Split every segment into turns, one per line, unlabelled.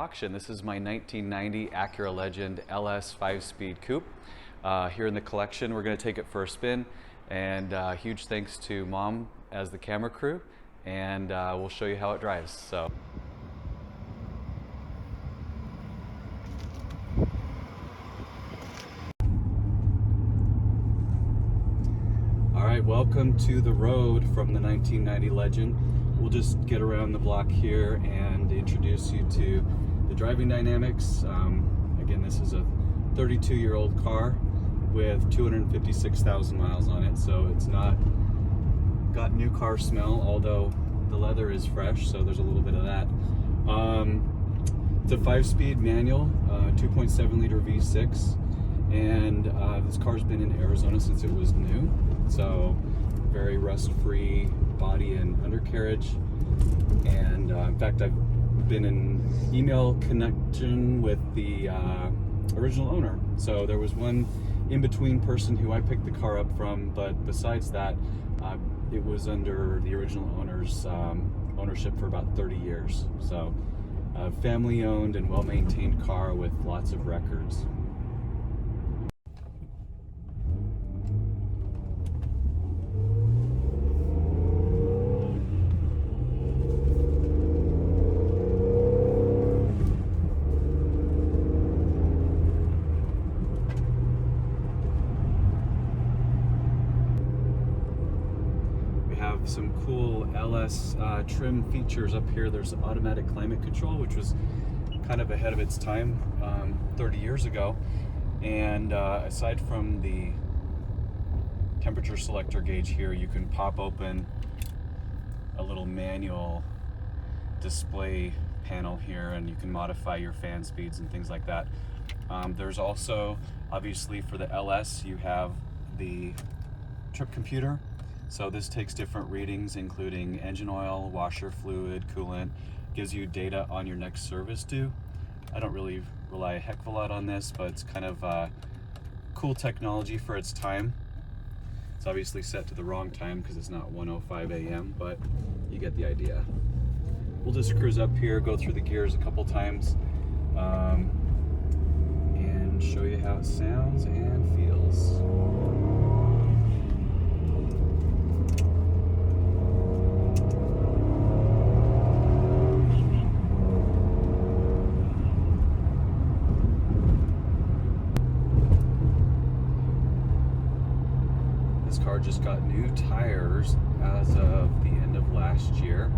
auction. This is my 1990 Acura Legend LS 5-speed coupe. Here in the collection, we're going to take it for a spin, and huge thanks to Mom as the camera crew, and we'll show you how it drives. So. All right, welcome to the road from the 1990 Legend. We'll just get around the block here and introduce you to the driving dynamics. Again, this is a 32-year-old car with 256,000 miles on it, so it's not got new car smell, although the leather is fresh, so there's a little bit of that. It's a 5-speed manual, 2.7 liter V6, and this car's been in Arizona since it was new, so very rust-free body and undercarriage. And in fact, I've been in email connection with the original owner, so there was one in-between person who I picked the car up from, but besides that, it was under the original owner's ownership for about 30 years. So a family-owned and well-maintained car with lots of records. Some cool LS trim features up here. There's automatic climate control, which was kind of ahead of its time 30 years ago. And aside from the temperature selector gauge here, you can pop open a little manual display panel here, and you can modify your fan speeds and things like that. There's also, obviously, for the LS, you have the trip computer. So this takes different readings, including engine oil, washer fluid, coolant, gives you data on your next service due. I don't really rely a heck of a lot on this, but it's kind of cool technology for its time. It's obviously set to the wrong time because it's not 1:05 a.m., but you get the idea. We'll just cruise up here, go through the gears a couple times, and show you how it sounds and feels. This car just got new tires as of the end of last year.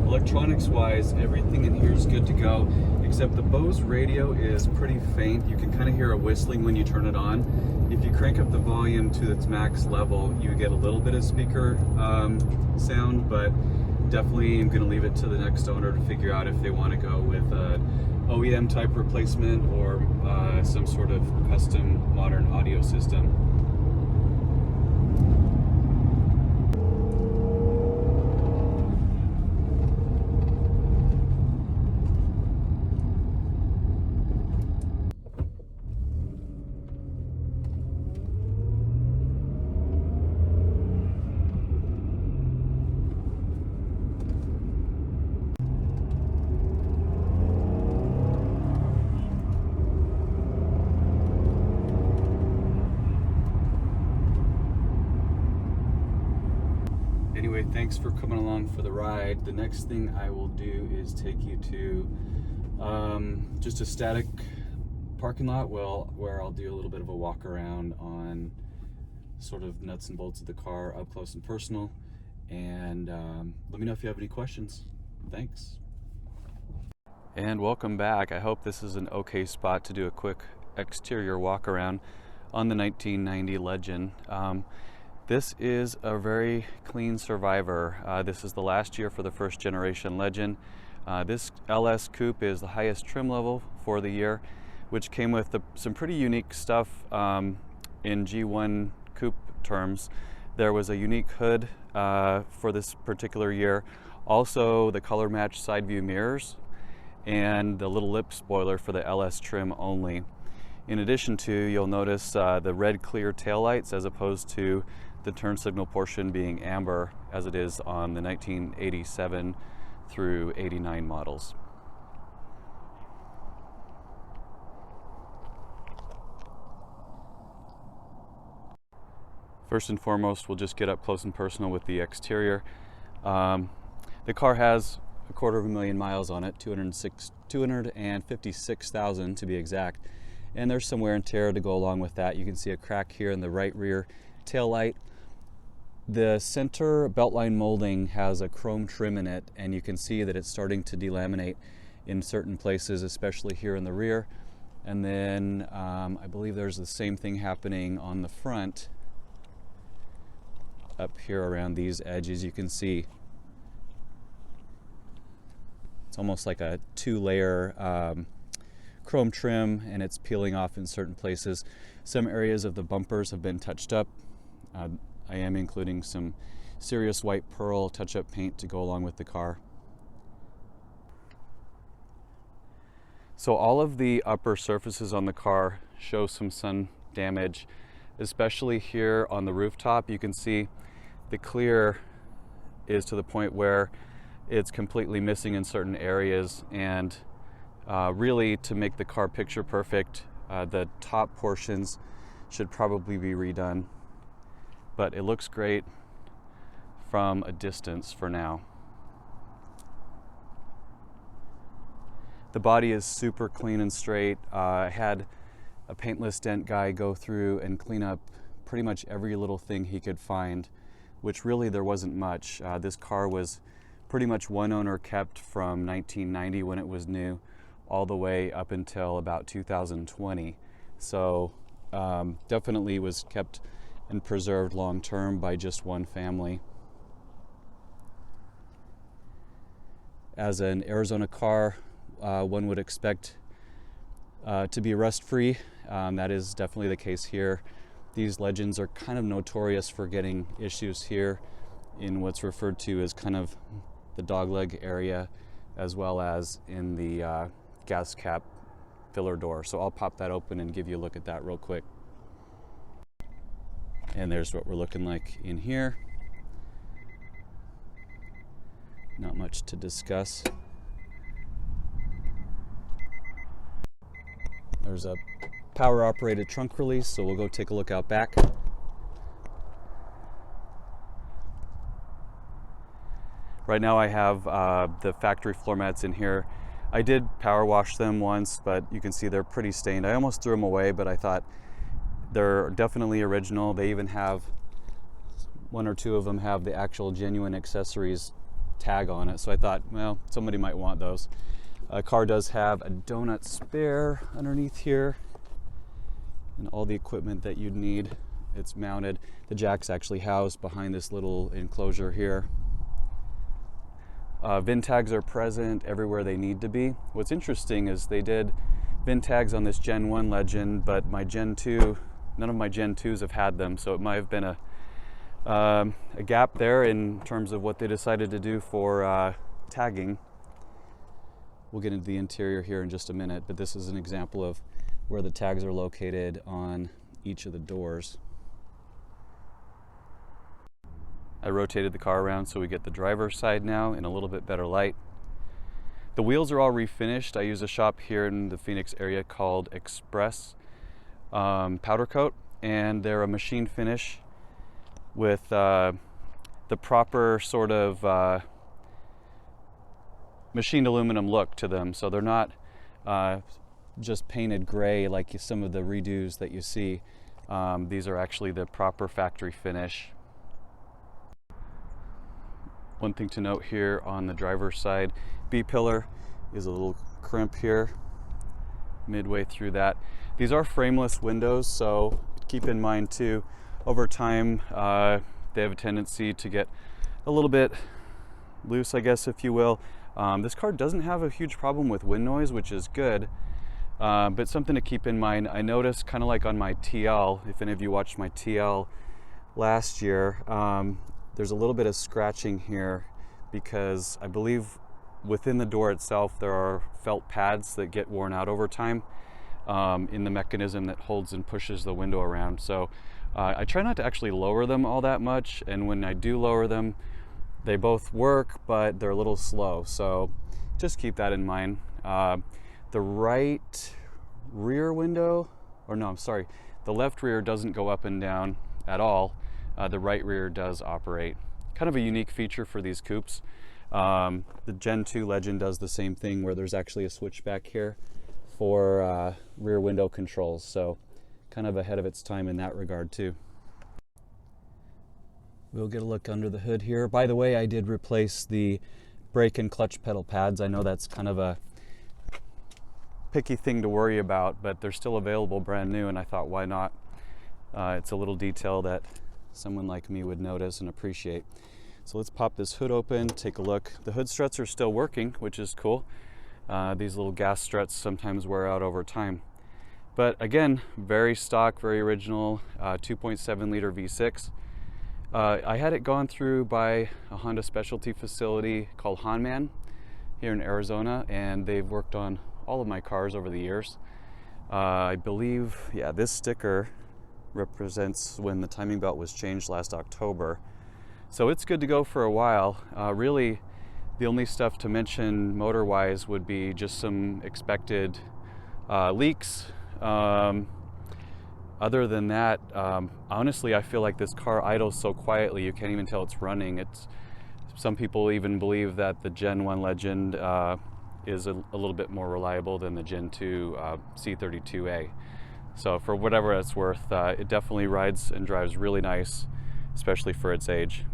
Electronics wise, everything in here is good to go, except the Bose radio is pretty faint. You can kind of hear a whistling when you turn it on. If you crank up the volume to its max level, you get a little bit of speaker sound, but definitely I'm going to leave it to the next owner to figure out if they want to go with an OEM type replacement or some sort of custom modern audio system. Anyway, thanks for coming along for the ride. The next thing I will do is take you to just a static parking lot where I'll do a little bit of a walk around on sort of nuts and bolts of the car up close and personal. And let me know if you have any questions. Thanks. And welcome back. I hope this is an okay spot to do a quick exterior walk around on the 1990 Legend. This is a very clean survivor. This is the last year for the first generation Legend. This LS Coupe is the highest trim level for the year, which came with some pretty unique stuff in G1 Coupe terms. There was a unique hood for this particular year. Also, the color match side view mirrors. and the little lip spoiler for the LS trim only. In addition to, you'll notice the red clear taillights as opposed to the turn signal portion being amber as it is on the 1987 through 89 models. First and foremost, we'll just get up close and personal with the exterior. The car has 250,000 miles on it, 256,000 to be exact. And there's some wear and tear to go along with that. You can see a crack here in the right rear tail light. The center beltline molding has a chrome trim in it, and you can see that it's starting to delaminate in certain places, especially here in the rear. And then I believe there's the same thing happening on the front. Up here around these edges, you can see it's almost like a two-layer chrome trim, and it's peeling off in certain places. Some areas of the bumpers have been touched up. I am including some serious white pearl touch-up paint to go along with the car. So all of the upper surfaces on the car show some sun damage, especially here on the rooftop. You can see the clear is to the point where it's completely missing in certain areas, and really, to make the car picture perfect, the top portions should probably be redone, but it looks great from a distance for now. The body is super clean and straight. I had a paintless dent guy go through and clean up pretty much every little thing he could find, which really there wasn't much. This car was pretty much one owner kept from 1990 when it was new all the way up until about 2020. So definitely was kept and preserved long term by just one family. As an Arizona car, one would expect to be rust free. That is definitely the case here. These Legends are kind of notorious for getting issues here in what's referred to as kind of the dogleg area, as well as in the gas cap filler door. So I'll pop that open and give you a look at that real quick. And there's what we're looking like in here. Not much to discuss. There's a power operated trunk release, so we'll go take a look out back. Right now I have the factory floor mats in here. I did power wash them once, but you can see they're pretty stained. I almost threw them away, but I thought they're definitely original. They even have, one or two of them have the actual genuine accessories tag on it. So I thought, well, somebody might want those. Car does have a donut spare underneath here and all the equipment that you'd need. It's mounted. The jack's actually housed behind this little enclosure here. VIN tags are present everywhere they need to be. What's interesting is they did VIN tags on this Gen 1 Legend, but my Gen 2, none of my Gen 2s have had them, so it might have been a gap there in terms of what they decided to do for tagging. We'll get into the interior here in just a minute, but this is an example of where the tags are located on each of the doors. I rotated the car around so we get the driver's side now in a little bit better light. The wheels are all refinished. I use a shop here in the Phoenix area called Express Powder Coat, and they're a machine finish with the proper sort of machined aluminum look to them. So they're not just painted gray like some of the redos that you see. These are actually the proper factory finish. One thing to note here on the driver's side, B-pillar is a little crimp here midway through that. These are frameless windows, so keep in mind too, over time they have a tendency to get a little bit loose, I guess, if you will. This car doesn't have a huge problem with wind noise, which is good, but something to keep in mind. I noticed, kind of like on my TL, if any of you watched my TL last year, there's a little bit of scratching here because I believe within the door itself, there are felt pads that get worn out over time in the mechanism that holds and pushes the window around. So I try not to actually lower them all that much, and when I do lower them, they both work, but they're a little slow. So just keep that in mind. The right rear window, or no, I'm sorry, the left rear doesn't go up and down at all. The right rear does operate. Kind of a unique feature for these coupes. The Gen 2 Legend does the same thing, where there's actually a switch back here for rear window controls. So kind of ahead of its time in that regard too. We'll get a look under the hood here. By the way, I did replace the brake and clutch pedal pads. I know that's kind of a picky thing to worry about, but they're still available brand new, and I thought, why not? It's a little detail that someone like me would notice and appreciate. So let's pop this hood open, take a look. The hood struts are still working, which is cool. These little gas struts sometimes wear out over time. But again, very stock, very original, 2.7 liter V6. I had it gone through by a Honda specialty facility called Honman here in Arizona, and they've worked on all of my cars over the years. I believe, yeah, this sticker represents when the timing belt was changed last October. So it's good to go for a while. Really, the only stuff to mention motor-wise would be just some expected leaks. Other than that, honestly, I feel like this car idles so quietly you can't even tell it's running. Some people even believe that the Gen 1 Legend is a little bit more reliable than the Gen 2 C32A. So for whatever it's worth, it definitely rides and drives really nice, especially for its age.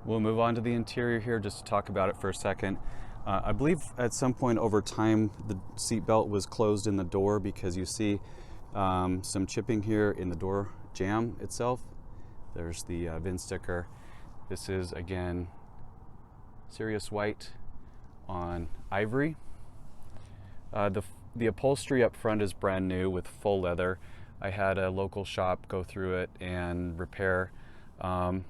We'll move on to the interior here just to talk about it for a second. I believe at some point over time the seat belt was closed in the door, because you see some chipping here in the door jamb itself. There's the VIN sticker. This is, again, Sirius white on ivory. The upholstery up front is brand new with full leather. I had a local shop go through it and repair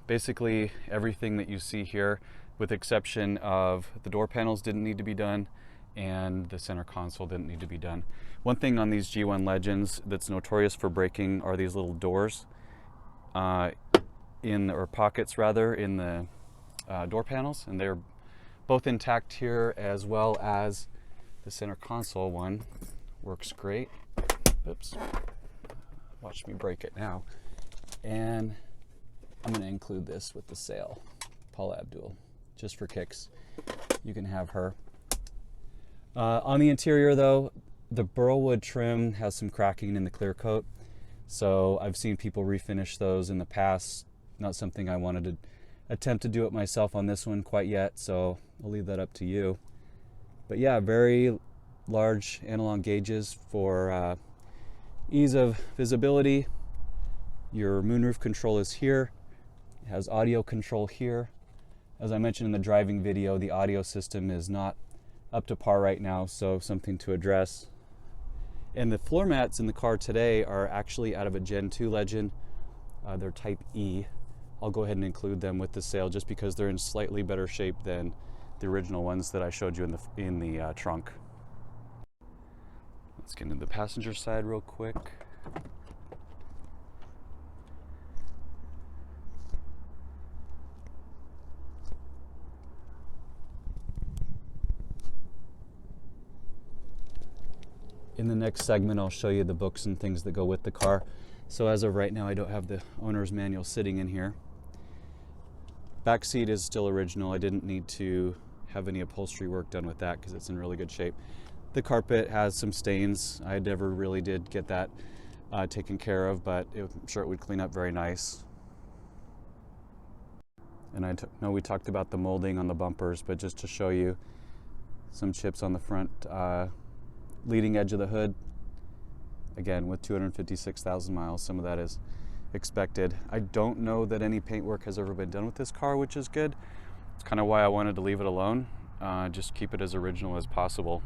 basically everything that you see here, with exception of the door panels didn't need to be done and the center console didn't need to be done. One thing on these G1 Legends that's notorious for breaking are these little doors or pockets rather, in the door panels, and they're both intact here, as well as the center console one works great. Oops, watch me break it now. And I'm going to include this with the sale. Paula Abdul, just for kicks. You can have her. On the interior though, the burlwood trim has some cracking in the clear coat. So I've seen people refinish those in the past. Not something I wanted to attempt to do it myself on this one quite yet, so I'll leave that up to you. But yeah, very large analog gauges for ease of visibility. Your moonroof control is here. It has audio control here. As I mentioned in the driving video, the audio system is not up to par right now, so something to address. And the floor mats in the car today are actually out of a Gen 2 Legend. They're Type E. I'll go ahead and include them with the sale just because they're in slightly better shape than the original ones that I showed you in the trunk. Let's get into the passenger side real quick. In the next segment, I'll show you the books and things that go with the car. So as of right now, I don't have the owner's manual sitting in here. Back seat is still original. I didn't need to have any upholstery work done with that because it's in really good shape. The carpet has some stains. I never really did get that taken care of, but I'm sure it would clean up very nice. And I know we talked about the molding on the bumpers, but just to show you some chips on the front leading edge of the hood. Again, with 256,000 miles, some of that is expected. I don't know that any paint work has ever been done with this car, which is good. It's kind of why I wanted to leave it alone. Just keep it as original as possible.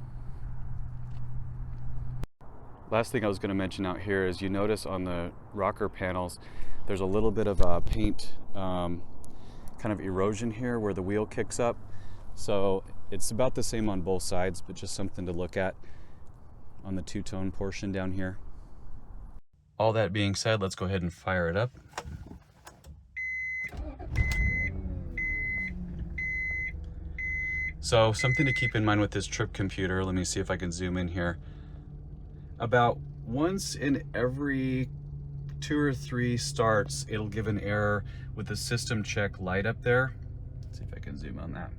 Last thing I was going to mention out here is you notice on the rocker panels, there's a little bit of paint kind of erosion here where the wheel kicks up. So it's about the same on both sides, but just something to look at on the two-tone portion down here. All that being said, let's go ahead and fire it up. So something to keep in mind with this trip computer, let me see if I can zoom in here. About once in every 2 or 3 starts, it'll give an error with the system check light up there. Let's see if I can zoom on that.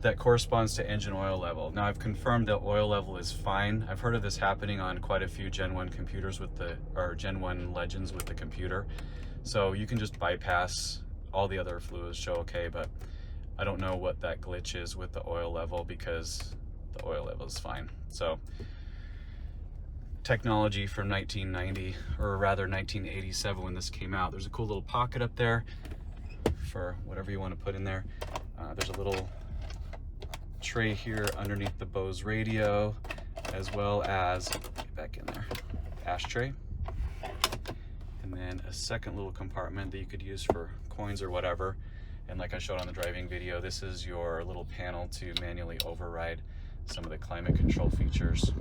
That corresponds to engine oil level. Now I've confirmed that oil level is fine. I've heard of this happening on quite a few Gen 1 computers or Gen 1 Legends with the computer. So you can just bypass all the other fluids, show okay, but I don't know what that glitch is with the oil level because the oil level is fine. So technology from 1990, or rather 1987 when this came out. There's a cool little pocket up there for whatever you want to put in there. There's a little tray here underneath the Bose radio, as well as, get back in there, ashtray. And then a second little compartment that you could use for coins or whatever. And like I showed on the driving video, this is your little panel to manually override some of the climate control features.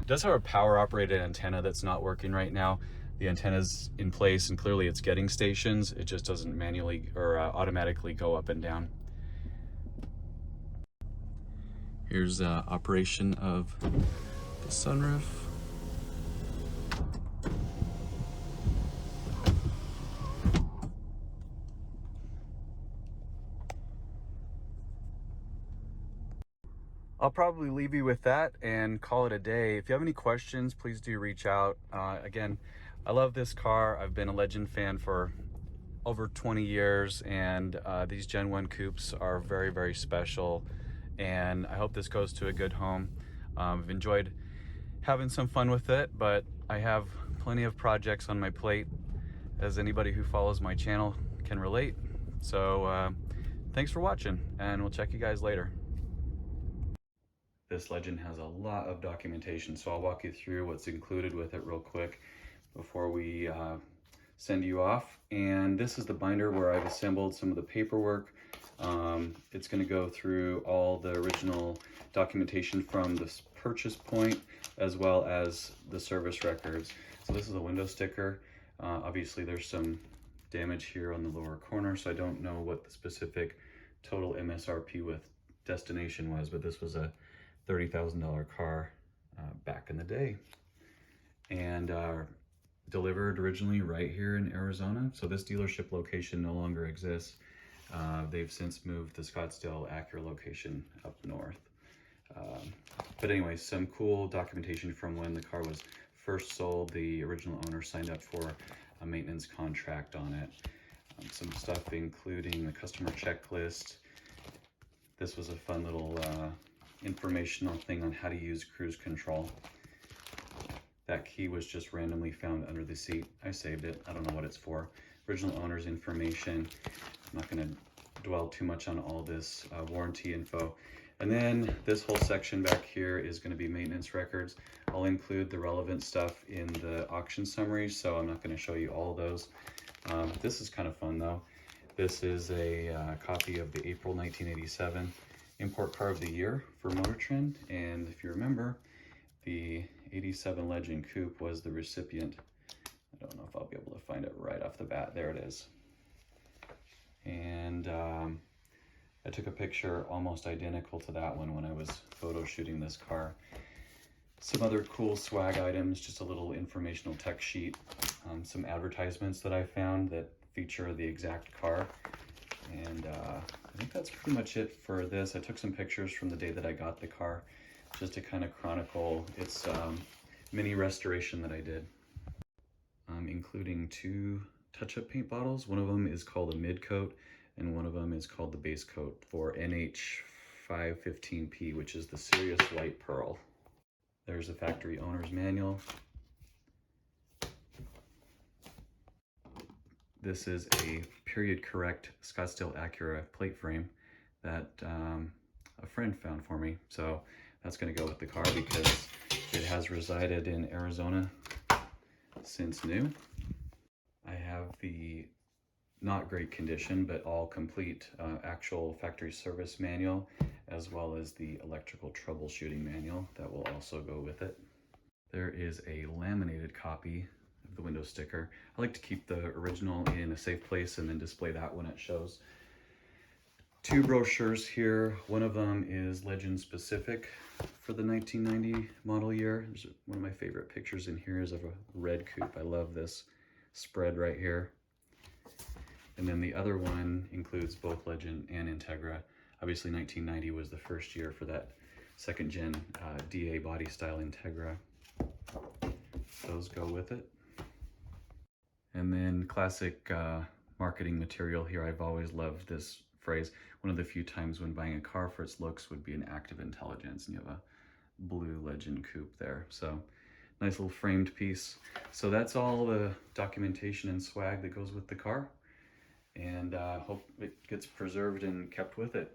It does have a power operated antenna that's not working right now. The antenna's in place and clearly it's getting stations. It just doesn't manually or automatically go up and down. Here's operation of the sunroof. I'll probably leave you with that and call it a day. If you have any questions, please do reach out. Again, I love this car. I've been a Legend fan for over 20 years, and these Gen 1 Coupes are very, very special. And I hope this goes to a good home. I've enjoyed having some fun with it, but I have plenty of projects on my plate, as anybody who follows my channel can relate. So thanks for watching, and we'll check you guys later. This Legend has a lot of documentation, so I'll walk you through what's included with it real quick before we send you off. And this is the binder where I've assembled some of the paperwork. It's going to go through all the original documentation from this purchase point, as well as the service records. So this is a window sticker. Obviously there's some damage here on the lower corner, so I don't know what the specific total MSRP with destination was, but this was a $30,000 car back in the day, and delivered originally right here in Arizona. So this dealership location no longer exists. They've since moved the Scottsdale Acura location up north. But anyway, some cool documentation from when the car was first sold. The original owner signed up for a maintenance contract on it. Some stuff including the customer checklist. This was a fun little informational thing on how to use cruise control. That key was just randomly found under the seat. I saved it. I don't know what it's for. Original owner's information. I'm not going to dwell too much on all this warranty info. And then this whole section back here is going to be maintenance records. I'll include the relevant stuff in the auction summary, so I'm not going to show you all of those. This is kind of fun though. This is a copy of the April 1987 Import Car of the Year for Motor Trend, and if you remember, the 87 Legend Coupe was the recipient. I don't know if I'll be able to find it right off the bat. There it is. And I took a picture almost identical to that one when I was photo shooting this car. Some other cool swag items, just a little informational tech sheet, some advertisements that I found that feature the exact car. And I think that's pretty much it for this. I took some pictures from the day that I got the car, just to kind of chronicle its mini restoration that I did, including 2 touch-up paint bottles. One of them is called a mid coat, and one of them is called the base coat for NH515P, which is the Serious White Pearl. There's a factory owner's manual. This is a period correct Scottsdale Acura plate frame that a friend found for me. So that's going to go with the car because It has resided in Arizona since new. I have the not great condition, but all complete actual factory service manual, as well as the electrical troubleshooting manual that will also go with it. There is a laminated copy of the window sticker. I like to keep the original in a safe place and then display that when it shows. Two brochures here. One of them is legend specific for the 1990 model year. There's one of my favorite pictures in here is of a red coupe. I love this spread right here. And then the other one includes both Legend and Integra. Obviously 1990 was the first year for that second gen DA body style Integra. Those go with it. And then classic marketing material here. I've always loved this phrase. One of the few times when buying a car for its looks would be an act of intelligence, and you have a blue Legend coupe there. So nice little framed piece. So that's all the documentation and swag that goes with the car, and hope it gets preserved and kept with it.